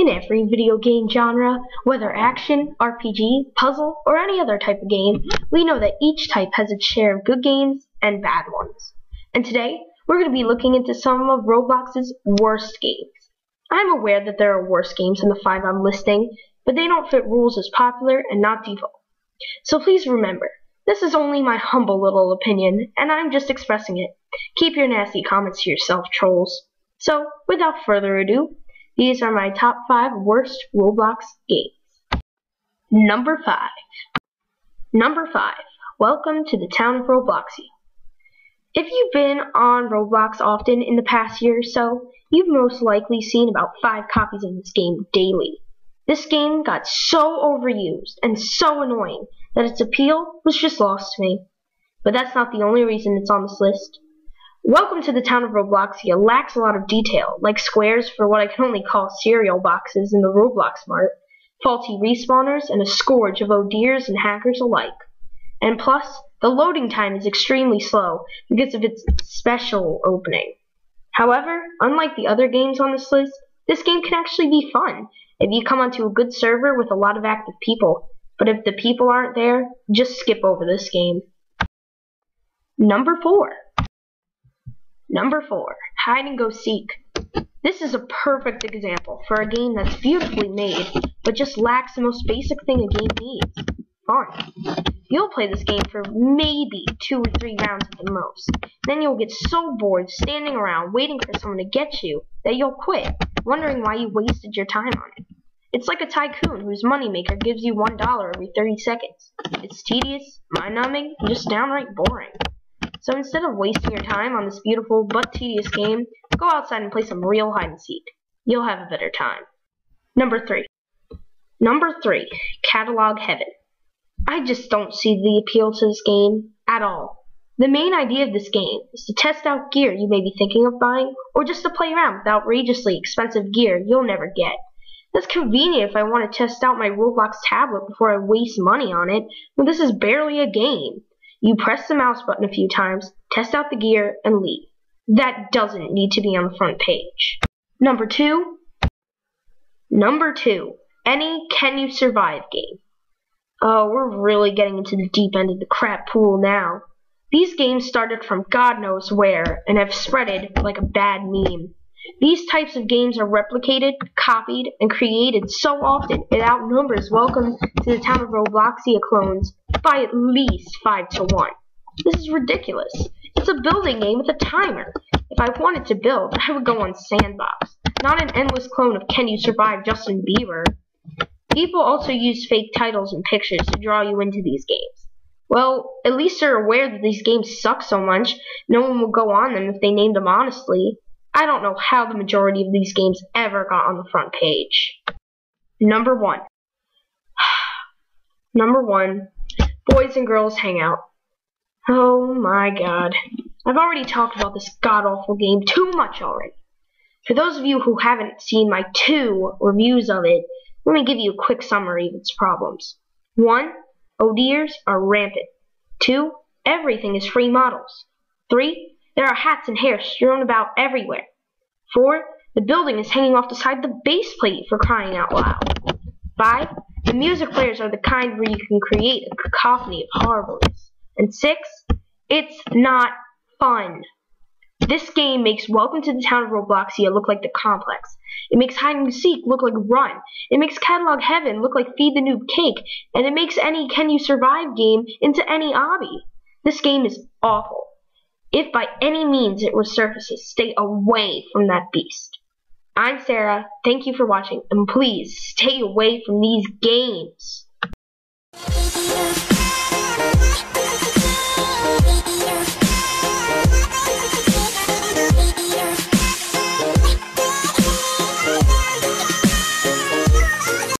In every video game genre, whether action, RPG, puzzle, or any other type of game, we know that each type has its share of good games and bad ones. And today, we're going to be looking into some of Roblox's worst games. I'm aware that there are worse games than the 5 I'm listing, but they don't fit rules as popular and not default. So please remember, this is only my humble little opinion, and I'm just expressing it. Keep your nasty comments to yourself, trolls. So, without further ado, these are my top 5 worst Roblox games. Number 5. Number 5. Welcome to the town of Robloxia. If you've been on Roblox often in the past year or so, you've most likely seen about 5 copies of this game daily. This game got so overused and so annoying that its appeal was just lost to me. But that's not the only reason it's on this list. Welcome to the town of Robloxia lacks a lot of detail, like squares for what I can only call cereal boxes in the Roblox Mart, faulty respawners, and a scourge of odiers and hackers alike. And plus, the loading time is extremely slow because of its special opening. However, unlike the other games on this list, this game can actually be fun if you come onto a good server with a lot of active people. But if the people aren't there, just skip over this game. Number 4. Number 4, Hide and Go Seek. This is a perfect example for a game that's beautifully made, but just lacks the most basic thing a game needs: fun. You'll play this game for maybe 2 or 3 rounds at the most. Then you'll get so bored standing around waiting for someone to get you that you'll quit, wondering why you wasted your time on it. It's like a tycoon whose moneymaker gives you $1 every 30 seconds. It's tedious, mind-numbing, and just downright boring. So instead of wasting your time on this beautiful but tedious game, go outside and play some real hide and seek. You'll have a better time. Number 3. Number 3, Catalog Heaven. I just don't see the appeal to this game at all. The main idea of this game is to test out gear you may be thinking of buying, or just to play around with outrageously expensive gear you'll never get. That's convenient if I want to test out my Roblox tablet before I waste money on it, when this is barely a game. You press the mouse button a few times, test out the gear, and leave. That doesn't need to be on the front page. Number 2. Number 2. Any Can You Survive game. Oh, we're really getting into the deep end of the crap pool now. These games started from God knows where, and have spreaded like a bad meme. These types of games are replicated, copied, and created so often it outnumbers Welcome to the Town of Robloxia clones by at least 5 to 1. This is ridiculous. It's a building game with a timer. If I wanted to build, I would go on Sandbox, not an endless clone of Can You Survive Justin Bieber. People also use fake titles and pictures to draw you into these games. Well, at least they're aware that these games suck so much, no one will go on them if they named them honestly. I don't know how the majority of these games ever got on the front page. Number 1. Number 1, Boys and Girls Hangout. Oh my god. I've already talked about this god-awful game too much already. For those of you who haven't seen my 2 reviews of it, let me give you a quick summary of its problems. 1. Odiers are rampant. 2. Everything is free models. 3. There are hats and hair strewn about everywhere. 4. The building is hanging off the side of the base plate, for crying out loud. 5. The music players are the kind where you can create a cacophony of horribleness. And 6. It's not fun. This game makes Welcome to the Town of Robloxia look like The Complex. It makes Hide and Seek look like Run. It makes Catalog Heaven look like Feed the Noob Cake. And it makes any Can You Survive game into any obby. This game is awful. If by any means it resurfaces, stay away from that beast. I'm Sarah, thank you for watching, and please stay away from these games.